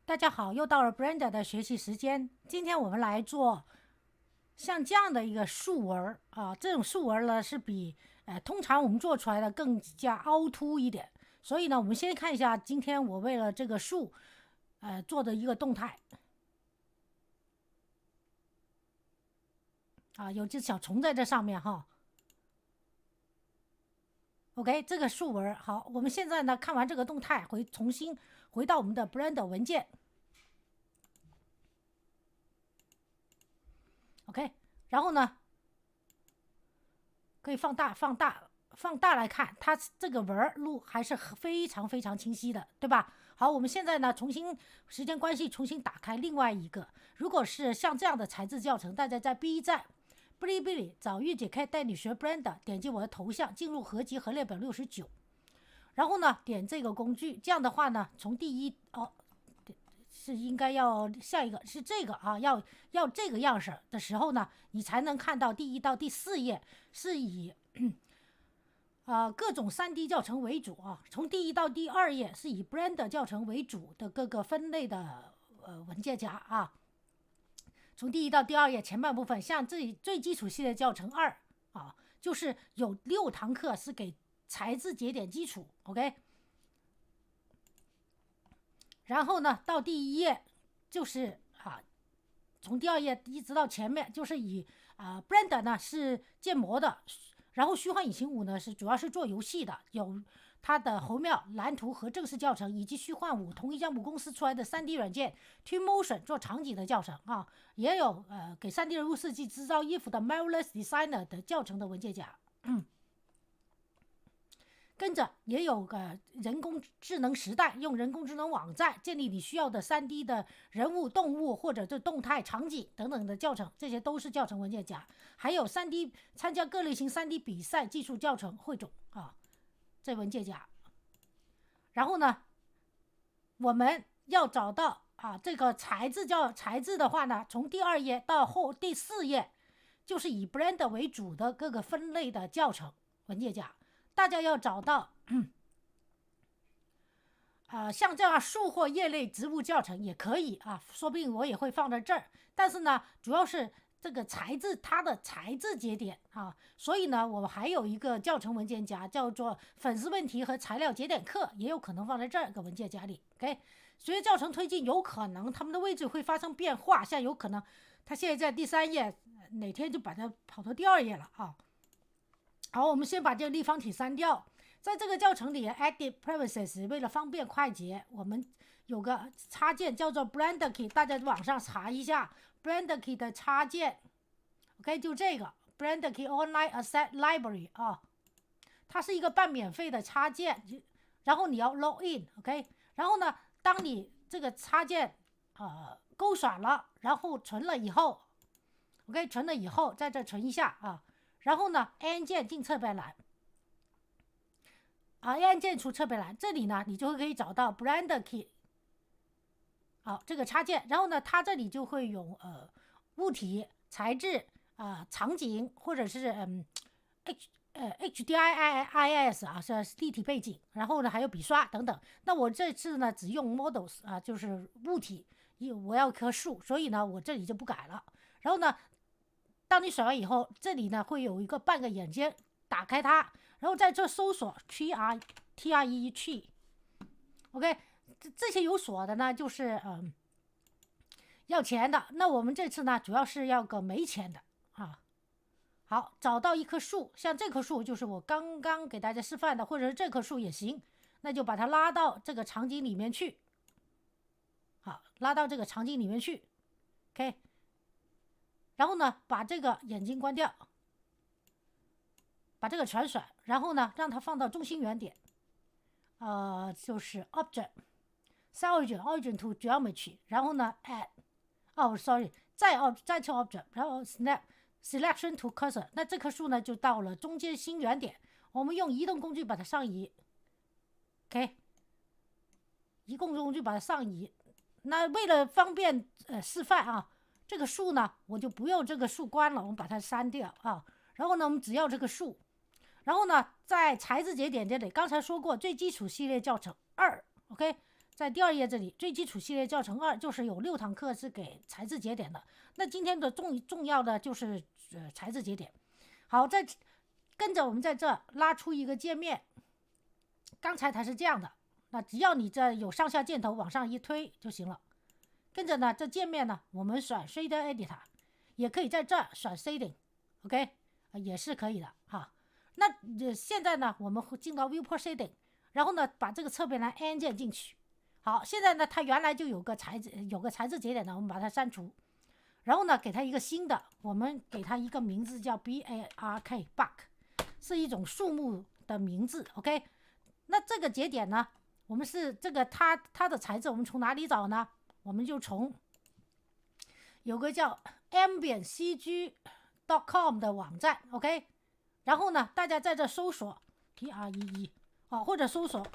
大家好，又到了 Brenda 的学习时间。今天我们来做像这样的一个竖纹啊，这种竖纹呢是比通常我们做出来的更加凹凸一点。所以呢，我们先看一下今天我为了这个竖做的一个动态啊，有只小虫在这上面哈。OK， 这个竖纹好，我们现在呢看完这个动态，重新回到我们的 Blender 文件。OK， 然后呢，可以放大来看，它这个纹路还是非常非常清晰的，对吧？好，我们现在呢，时间关系重新打开另外一个。如果是像这样的材质教程，大家在 B 站、哔哩哔哩找玉姐开带你学 Blender， 点击我的头像，进入合集和列表69，然后呢，点这个工具，这样的话呢，从第一是应该要下一个是这个啊，要这个样式的时候呢，你才能看到第1到第4页是以各种 3D 教程为主啊。从第1到第2页是以 Blender 教程为主的各个分类的文件夹啊。从第1到第2页前半部分，像这最基础系列教程2啊，就是有6堂课是给材质节点基础 ，OK。然后呢，到第1页就是从第2页一直到前面就是以Blender 呢是建模的，然后虚幻引擎5呢主要是做游戏的，有它的侯庙蓝图和正式教程，以及虚幻5同一项目公司出来的 3D 软件 Twinmotion 做场景的教程啊，也有给 3D 人物设计制造衣服的 Marvelous Designer 的教程的文件夹。跟着也有个人工智能时代，用人工智能网站建立你需要的 3D 的人物、动物或者这动态场景等等的教程，这些都是教程文件夹。还有参加各类型 3D 比赛技术教程汇总啊，这文件夹。然后呢，我们要找到这个材质的话呢，从第2页到第4页就是以 Blender 为主的各个分类的教程文件夹。大家要找到像这样树或叶类植物教程也可以啊，说不定我也会放在这儿。但是呢，主要是这个它的材质节点啊，所以呢，我还有一个教程文件夹叫做粉丝问题和材料节点课，也有可能放在这个文件夹里。OK， 随着教程推进，有可能它们的位置会发生变化，像有可能它现在在第3页，哪天就把它跑到第2页了啊。好，我们先把这个立方体删掉。在这个教程里 Edit Preferences 为了方便快捷，我们有个插件叫做 Blender Key， 大家网上查一下 Blender Key 的插件。OK， 就这个 Blender Key Online Asset Library 啊，它是一个半免费的插件，然后你要 log in OK， 然后呢，当你这个插件勾选了，然后存了以后 OK， 存了以后在这存一下啊。然后呢 ，N 键进侧边栏，N 键出侧边栏，这里呢你就可以找到 Blender Key， 这个插件。然后呢，它这里就会有物体、材质场景，或者是HDRIS 是立体背景，然后呢还有笔刷等等。那我这次呢只用 Models 就是物体，我要棵树，所以呢我这里就不改了。然后呢，当你选完以后，这里呢会有一个半个眼睛，打开它，然后在这搜索 Tree，OK， 这些有锁的呢就是要钱的。那我们这次呢主要是要个没钱的啊。好，找到一棵树，像这棵树就是我刚刚给大家示范的，或者是这棵树也行，那就把它拉到这个场景里面去。好，拉到这个场景里面去 ，OK。然后呢，把这个眼睛关掉，把这个全选，然后呢，让它放到中心原点，就是 Object Origin to Geometry， 然后呢 Add， 再去 Object， 然后 Selection to Cursor， 那这棵树呢就到了中间新原点，我们用移动工具把它上移 ，OK， 移动工具把它上移。那为了方便示范这个树呢，我就不用这个树关了，我们把它删掉然后呢，我们只要这个树。然后呢，在材质节点这里，刚才说过最基础系列教程2 ，OK，在第2页这里，最基础系列教程2就是有6堂课是给材质节点的。那今天的重要的就是材质节点。好，跟着我们在这拉出一个界面，刚才它是这样的，那只要你这有上下箭头往上一推就行了。跟着呢，这界面呢，我们选 Shader Editor， 也可以在这选 Shading，OK，也是可以的哈。那现在呢，我们会进到 Viewport Shading， 然后呢，把这个侧边栏 N 键进去。好，现在呢，它原来就有个材质节点呢，我们把它删除，然后呢，给它一个新的，我们给它一个名字叫 BARK， 是一种树木的名字 ，OK。那这个节点呢，我们是这个它的材质，我们从哪里找呢？我们就从有个叫 ambientcg.com 的网站 ，OK。然后呢，大家在这搜索 TREE 或者搜索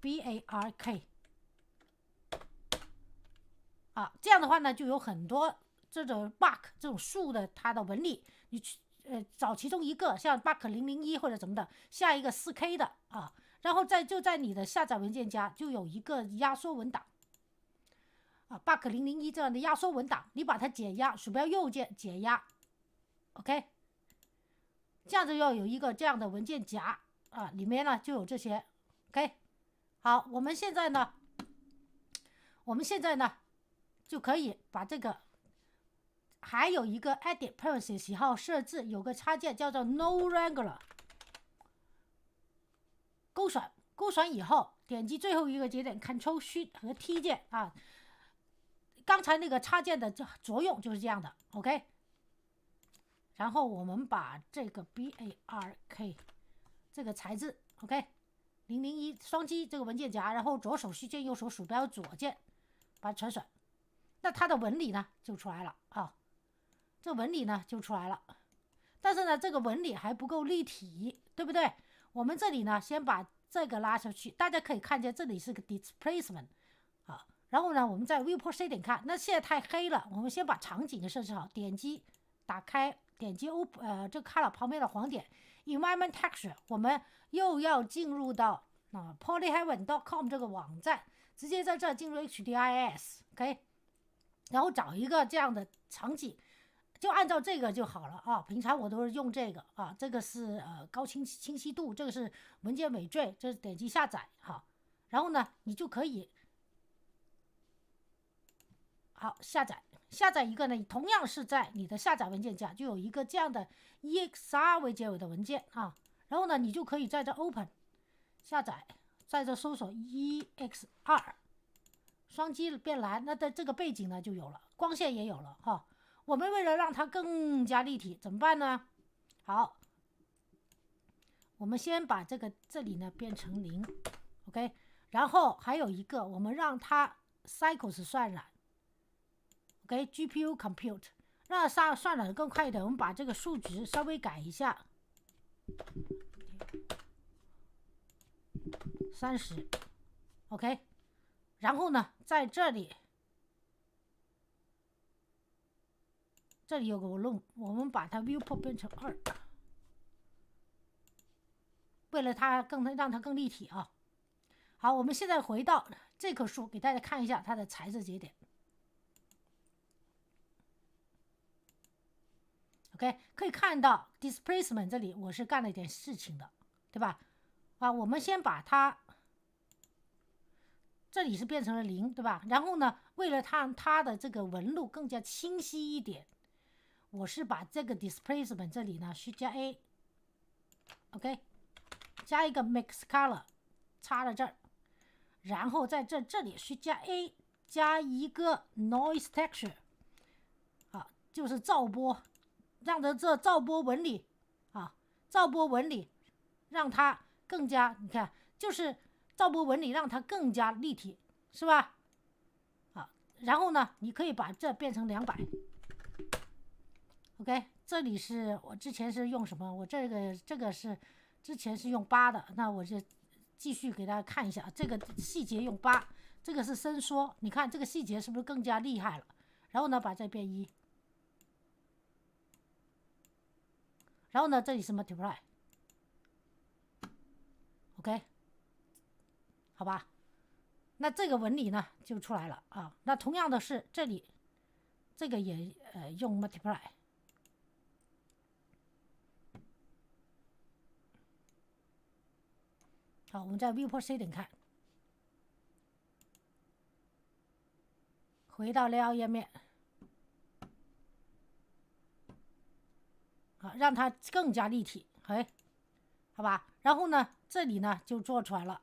BARK。这样的话呢，就有很多这种 bark 这种树的它的纹理，你去找其中一个，像 bark 001或者什么的，下一个 4K 的然后就在你的下载文件夹就有一个压缩文档bark 001这样的压缩文档，你把它解压，鼠标右键解压 ，OK， 这样子要有一个这样的文件夹里面呢就有这些 ，OK。好，我们现在呢就可以把这个，还有一个 Edit Preferences 喜好设置，有个插件叫做 No Regular， 勾选以后，点击最后一个节点 Ctrl Shift 和 T 键刚才那个插件的作用就是这样的 ，OK。然后我们把这个 BARK 这个材质 ，OK， 001双击这个文件夹，然后左手虚键，右手鼠标左键，把它全选。那它的纹理呢就出来了这纹理呢就出来了，但是呢这个纹理还不够立体，对不对？我们这里呢先把这个拉下去，大家可以看见这里是个 displacement 然后呢我们在 Viewport Shading 看，那现在太黑了，我们先把场景设置好，点击打开，点击这个 color 旁边的黄点 Environment Texture， 我们又要进入到polyheaven.com 这个网站，直接在这进入 HDRIS OK，然后找一个这样的场景，就按照这个就好了平常我都是用这个这个是高清晰度，这个是文件尾缀，这是点击下载然后呢你就可以下载一个呢，同样是在你的下载文件夹就有一个这样的 EXR 为结尾的文件然后呢你就可以在这 Open 下载，在这搜索 EXR，双击变蓝，那的这个背景呢就有了，光线也有了我们为了让它更加立体怎么办呢？好，我们先把这里呢变成0 OK， 然后还有一个我们让它 cycles 渲染 OK， GPU compute 让它渲染的更快一点，我们把这个数值稍微改一下30 OK，然后呢，在这里有个 volume， 我们把它 viewport 变成2，为了它让它更立体好，我们现在回到这棵树，给大家看一下它的材质节点。OK， 可以看到 displacement 这里我是干了一点事情的，对吧？我们先把它。这里是变成了0，对吧？然后呢，为了它的这个纹路更加清晰一点，我是把这个 displacement 这里呢是加 A， OK， 加一个 mix color 插在这儿，然后在这里是加 A 加一个 noise texture， 就是噪波，让它这噪波纹理噪波纹理让它更加，你看就是噪波纹理让它更加立体，是吧？然后呢，你可以把这变成200。OK， 这里是我之前是用什么？我这个是之前是用8的，那我就继续给大家看一下，这个细节用8，这个是伸缩，你看这个细节是不是更加厉害了？然后呢，把这变1，然后呢，这里是 multiply。OK， 好吧，那这个纹理呢就出来了啊。那同样的是这里，这个也用 multiply。好，我们在 viewport setting 看，回到 layout 页面，啊，让它更加立体，好吧。然后呢，这里呢就做出来了，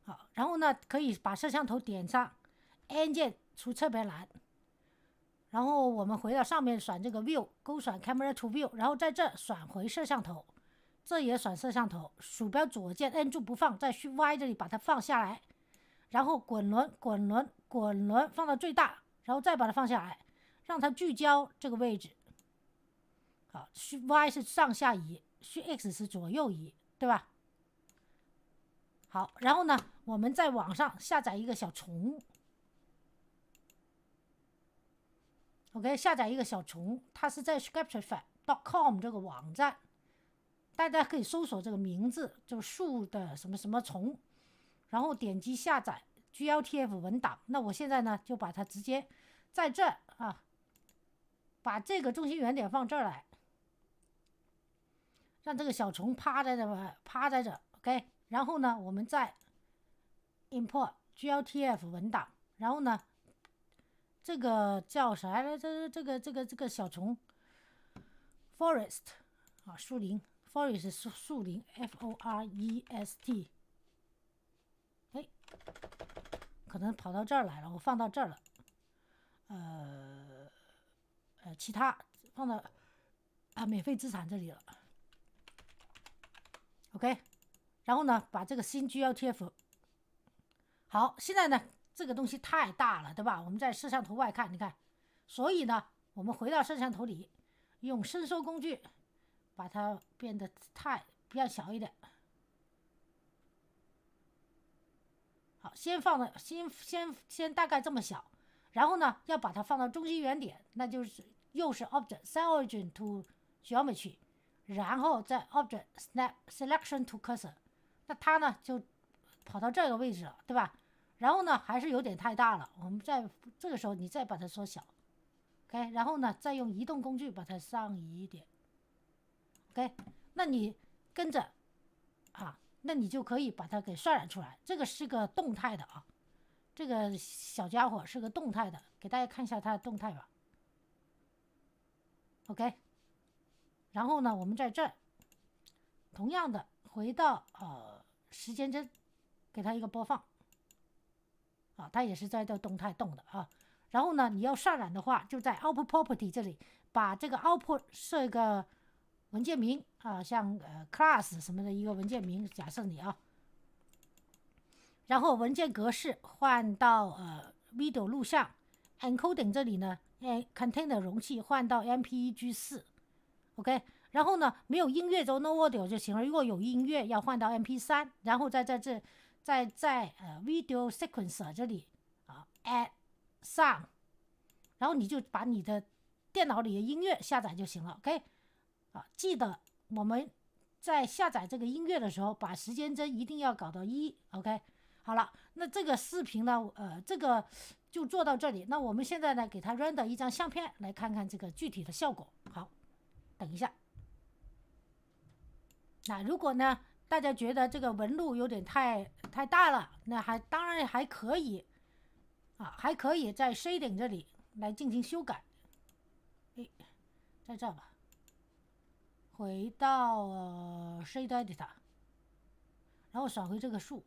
好，然后呢可以把摄像头点上 ，N 键出侧边栏，然后我们回到上面选这个 view， 勾选 camera to view， 然后在这选回摄像头，这也选摄像头，鼠标左键摁住不放，在 Shift Y 这里把它放下来，然后滚轮放到最大，然后再把它放下来，让它聚焦这个位置。好，Shift Y 是上下移，Shift X 是左右移，对吧？好，然后呢，我们在网上下载一个小虫 ，OK， 下载一个小虫，它是在 Sketchfab.com 这个网站，大家可以搜索这个名字，就树的什么什么虫，然后点击下载 GLTF 文档。那我现在呢，就把它直接在这啊，把这个中心原点放这儿来，让这个小虫趴在这 ，OK。然后呢，我们再 import GLTF 文档，然后呢，这个叫啥来着？这个小虫 forest 啊，树林 forest 是树林 FOREST， 哎，可能跑到这儿来了，我放到这儿了，其他放到免费资产这里了 ，OK。然后呢，把这个新 GLTF， 好，现在呢，这个东西太大了，对吧？我们在摄像头外看，你看，所以呢，我们回到摄像头里，用伸缩工具把它变得变小一点。好，先放的先大概这么小，然后呢，要把它放到中心原点，那就是又是 Object Set Origin to Geometry， 然后再 Object Snap Selection to Cursor。那它呢就跑到这个位置了，对吧？然后呢还是有点太大了，我们在这个时候你再把它缩小 ，OK， 然后呢再用移动工具把它上移一点 ，OK， 那你跟着啊，那你就可以把它给渲染出来。这个是个动态的啊，这个小家伙是个动态的，给大家看一下它的动态吧 ，OK。然后呢我们在这儿同样的回到时间针，给它一个播放啊，它也是在这动态动的啊。然后呢，你要渲染的话，就在 Output Property 这里，把这个 Output 设一个文件名啊，像class 什么的一个文件名，假设你啊，然后文件格式换到video 录像 encoding 这里呢，container 容器换到 MP4 OK。然后呢，没有音乐就 no audio 就行了。如果有音乐，要换到 MP3，然后在video sequencer 这里啊 add sound， 然后你就把你的电脑里的音乐下载就行了。OK， 啊，记得我们在下载这个音乐的时候，把时间针一定要搞到1。OK， 好了，那这个视频呢，这个就做到这里。那我们现在呢，给它 render 一张相片，来看看这个具体的效果。好，等一下。那如果呢，大家觉得这个纹路有点太大了，那当然还可以啊，还可以在 shading 这里来进行修改。在这吧，回到shade editor， 然后选回这个树，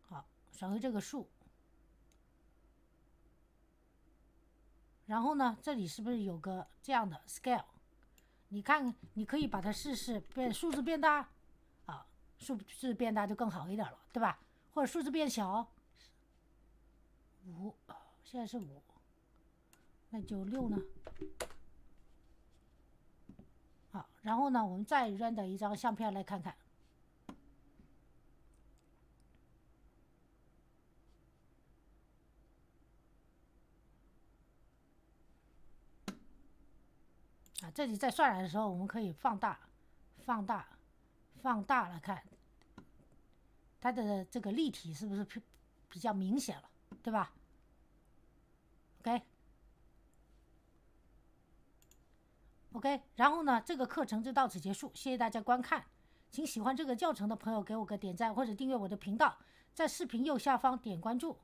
好，选回这个树，然后呢，这里是不是有个这样的 scale？你看，你可以把它试试数字变大啊，数字变大就更好一点了，对吧？或者数字变小，5，现在是5，那就6呢？好，然后呢，我们再 render 一张相片来看看。啊，这里在渲染的时候，我们可以放大来看。它的这个立体是不是比较明显了，对吧？OK，然后呢，这个课程就到此结束，谢谢大家观看。请喜欢这个教程的朋友给我个点赞或者订阅我的频道，在视频右下方点关注。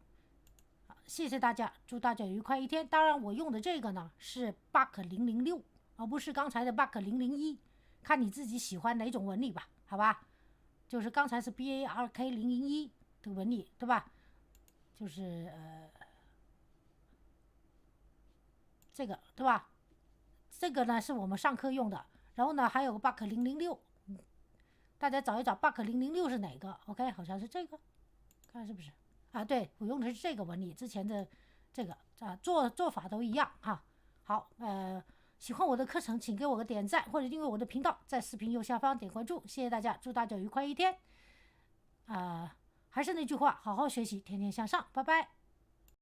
谢谢大家，祝大家有愉快一天。当然，我用的这个呢是 BARK006，而不是刚才的 BARK001，看你自己喜欢哪种纹理吧，好吧？就是刚才是 BARK001的纹理，对吧？就是这个，对吧？这个呢是我们上课用的，然后呢还有个 BARK006，大家找一找 BARK006是哪个 ？OK， 好像是这个，看是不是？啊，对，我用的是这个纹理，之前的这个做法都一样哈。好，喜欢我的课程，请给我个点赞或者订阅我的频道，在视频右下方点关注，谢谢大家，祝大家愉快一天。还是那句话，好好学习，天天向上，拜拜。